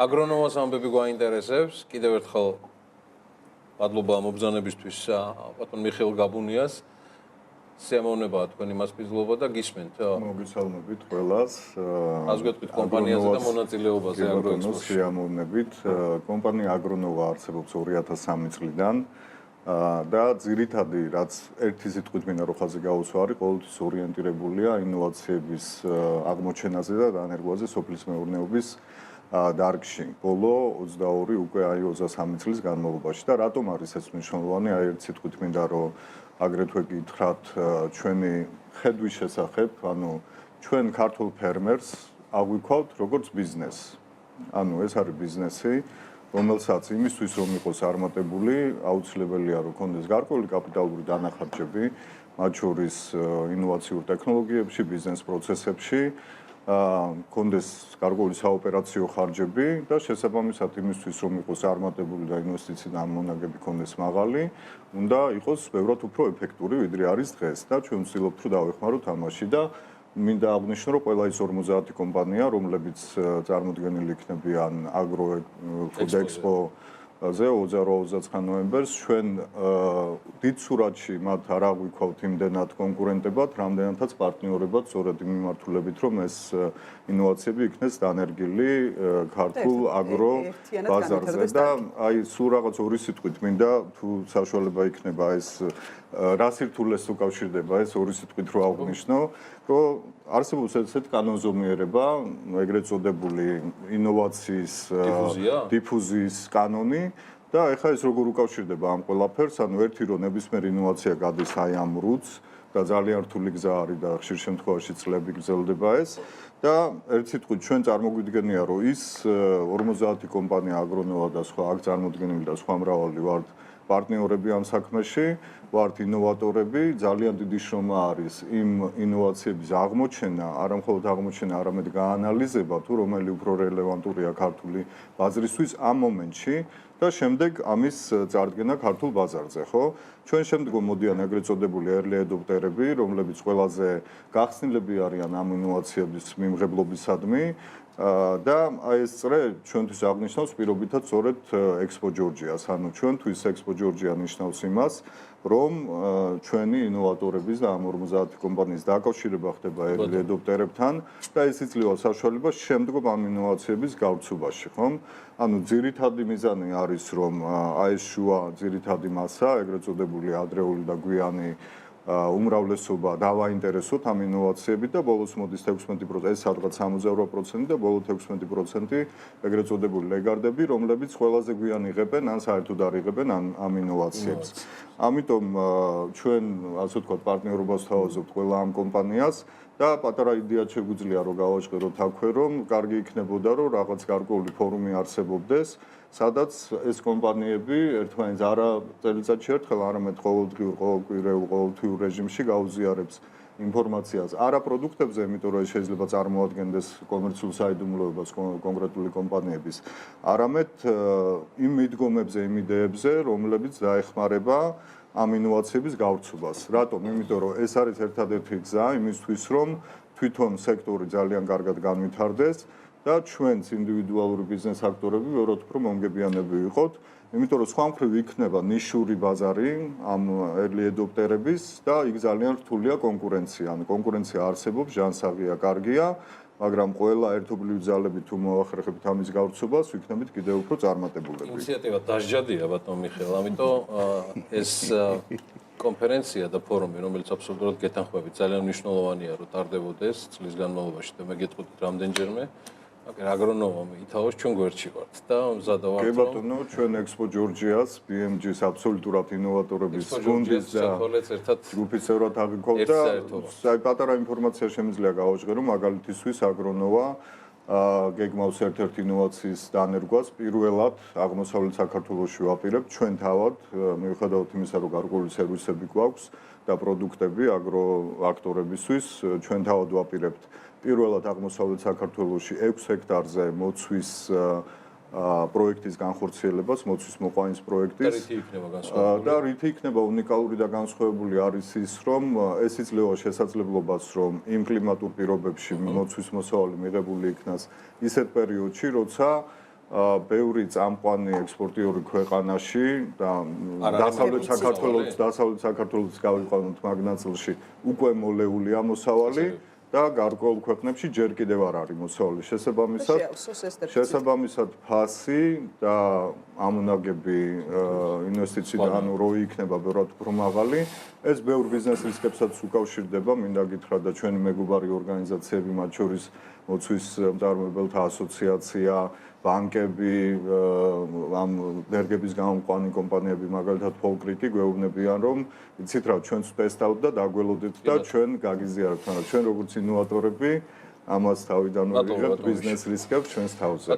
აგრონომოს ამბები გვაინტერესებს. კიდევ ერთხელ მადლობა მობრძანებისთვის ბატონ მიხეილ გაბუნიას. სიამოვნებაა თქვენი მასპინძლობა და გისმენთ. მოგესალმებით ყველას. ასე გეტყვით კომპანიაზე და მონაწილეობაზე აგროექსპოში. სიამოვნებით. კომპანია აგრონოვა არსებობს 2003 წლიდან და ძირითადი რაც ერთი სიტყვით მინდა რომ ხაზი გაუსვარი, ყოველთვის ორიენტირებულია ინოვაციების აღმოჩენაზე და დანერგვაზე სოფლის მეურნეობის დარგში. ბოლო 22 უკვე აი 23 წლის განმავლობაში და რატომ არის ეს მნიშვნელოვანი? აი ერთ სიტყვით მინდა რომ აგრეთვე გითხრათ ჩვენი ხედვის შესახებ, ანუ ჩვენ ქართულ ფერმერს აღვიქვავთ როგორც ბიზნესს. ანუ ეს არის ბიზნესი, რომელსაც იმისთვის რომ იყოს წარმატებული, აუცილებელია რომ ქონდეს გარკვეული კაპიტალური დანახარჯები, მათ შორის ინოვაციურ ტექნოლოგიებში, ბიზნეს პროცესებში, ქონდეს გარკვეული საოპერაციო ხარჯები და შესაბამისად იმისთვის რომ იყოს წარმატებული და ინვესტიცია ამონაგები ქონდეს მაღალი, უნდა იყოს ბევრად უფრო ეფექტური ვიდრე არის დღეს და ჩვენ ვცდილობთ რომ დავეხმაროთ ამაში და მინდა აღვნიშნო რომ ყველა ის 50 კომპანია რომლებიც წარმოდგენილი იქნებიან აგროექსპო ზე 28 ნოემბერს ჩვენ დიდ სურათში მათ არ აღვიქვავთ იმდენად კონკურენტებად, რამდენადაც პარტნიორებად, სწორედ იმ მიმართულებით, რომ ეს ინოვაციები იქნეს დანერგილი ქართულ აგრო ბაზარზე და აი სულ რაღაც ორი სიტყვით მინდა თუ საშუალება იქნება ეს რა სირთულეს უკავშირდება ეს ორი სიტყვით რო აღვნიშნო, რომ არსებობს ესეთ კანონზომიერება, ეგრეთ წოდებული ინოვაციის დიფუზიის კანონი და ეხლა ეს როგორ უკავშირდება ამ ყველაფერს, ანუ ერთი რომ ნებისმიერი ინოვაცია გადის აი ამ რუც და ძალიან რთული გზა არის და ხშირ შემთხვევაში წლები გრძელდება ეს და ერთ სიტყვით ჩვენ წარმოგვიდგენია რომ ის 50 კომპანია აგრონოვა და სხვა აქ წარმოდგენილი და სხვა მრავალი ვართ პარტნიორები ამ საქმეში, ვართ ინოვატორები, ძალიან დიდი შრომა არის იმ ინოვაციების აღმოჩენა, არა მხოლოდ აღმოჩენა, არამედ გაანალიზება თუ რომელი უფრო რელევანტურია ქართული ბაზრისთვის ამ მომენტში და შემდეგ ამის წარდგენა ქართულ ბაზარზე, ხო? ჩვენ შემდგომ მოდიან ეგრეთ წოდებული early adopter-ები, რომლებიც ყველაზე გახსნილები არიან ამ ინოვაციების მიმღებლობისადმი და აი ეს წრე ჩვენთვის აღნიშნავს პირობითად სწორედ Expo Georgia-ს, ანუ ჩვენთვის Expo Georgia ნიშნავს იმას, რომ ჩვენი ინოვატორების და ამ 50 კომპანიის დაკავშირება ხდება early adopter-ებთან და ეს იძლევა საშუალებას შემდგომ ამ ინოვაციების გავრცობაში, ხომ? ანუ ძირითადი მიზანი არის, რომ აი ეს შუა ძირითადი მასა, ეგრეთ წოდებული ადრეული და გვიანი უმრავლესობა დავაინტერესოთ ამ ინოვაციებით და ბოლოს მოდის 16%, ეს სადღაც 68% და ბოლო 16% ეგრეთ წოდებული ლეგარდები, რომლებიც ყველაზე გვიან იღებენ ან საერთოდ არ იღებენ ამ ინოვაციებს. ამიტომ ჩვენ ასე ვთქვათ პარტნიორობას თავაზობთ ყველა ამ კომპანიას და პატარა იდეაც შეგვიძლია რომ გავაჟღეროთ აქვე რომ კარგი იქნებოდა რომ რაღაც გარკვეული ფორუმი არსებობდეს სადაც ეს კომპანიები ერთმანეთს არა წელიწადში ერთხელ არამედ ყოველდღიურ, ყოველკვირეულ, ყოველთვიურ რეჟიმში გაუზიარებს ინფორმაციას არა პროდუქტებზე, იმიტომ რომ შეიძლება წარმოადგენდეს კომერციულ საიდუმლოებას კონკრეტული კომპანიების, არამედ იმ მიდგომებზე, იმ იდეებზე, რომლებიც დაეხმარება ამ ინოვაციების გავრცობას. რატომ? იმიტომ რომ ეს არის ერთადერთი გზა იმისთვის, რომ თვითონ სექტორი ძალიან კარგად განვითარდეს და ჩვენც ინდივიდუალური ბიზნეს აქტორები ვეროთ უფრო მომგებიანები ვიყოთ, იმიტომ რომ სხვა მხრივ იქნება ნიშური ბაზარი ამ early adopter-ების და იქ ძალიან რთულია კონკურენცია. ანუ კონკურენცია არსებობს, ჟანსაღია, კარგია, მაგრამ ყველა ერთობლივი ძალებით თუ მოახერხებთ ამის გავრცობას, ვიქნებით კიდევ უფრო წარმატებულები. ინიციატივა დასჯადია ბატონ მიხეილ, ამიტომ ეს კონფერენცია და ფორუმი, რომელიც აბსოლუტურად გეთანხმებით, ძალიან მნიშვნელოვანია, რომ ტარდებოდეს წლის განმავლობაში და მე გეტყვით რამდენჯერმე. მაგრამ აგრონომი ითაოს ჩვენ გვერდში ვართ და მზადა ვართ. კი ბატონო, ჩვენ Expo Georgia-ს BMG-ს აბსოლუტურად ინოვატორების გუნდის და ჯგუფის წევრად აღიქვავთ და აი პატარა ინფორმაცია შემიძლია გავაჟღერო, მაგალითისთვის აგრონოვა გეგმავს ერთ-ერთი ინოვაციის დანერგვას პირველად აღმოსავლეთ საქართველოში ვაპირებთ ჩვენ თავად, მიუხედავად იმისა, რომ გარკვეული სერვისები გვაქვს და პროდუქტები აგროაქტორებისთვის, ჩვენ თავად ვაპირებთ პირველად აღმოსავლეთ საქართველოში 6 ჰექტარზე მოცვის პროექტის განხორციელებას, მოცვის მოყვანის პროექტის. რითი იქნება განსხვავებული? და რითი იქნება უნიკალური და განსხვავებული არის ის, რომ ეს იძლევა შესაძლებლობას, რომ იმ კლიმატურ პირობებში მოცვის მოსავალი მიღებული იქნას ისეთ პერიოდში, როცა ბევრი წამყვანი ექსპორტიორი ქვეყანაში და დასავლეთ საქართველოს გავიყვანოთ მაგ ნაწილში უკვე მოლეულია მოსავალი და გარკვეულ ქვეყნებში ჯერ კიდევ არ არის მოსავალი. შესაბამისად ფასი და ამონაგები ინვესტიციიდან ანუ როი იქნება ბევრად უფრო მაღალი. ეს ბევრ ბიზნეს რისკებსაც უკავშირდება, მინდა გითხრათ და ჩვენი მეგობარი ორგანიზაციები, მათ შორის მოცვის მწარმოებელთა ასოციაცია, ბანკები, ამ ენერგების გამომყვანი კომპანიები, მაგალითად ფოლკრიტი გვეუბნებიან, რომ იცით რა, ჩვენც ვტესტავთ და დაგველოდეთ და ჩვენ გაგიზიარებთ, მაგრამ ჩვენ როგორც ინოვატორები ამას თავიდან ვიღებთ ბიზნეს რისკებს ჩვენს თავზე.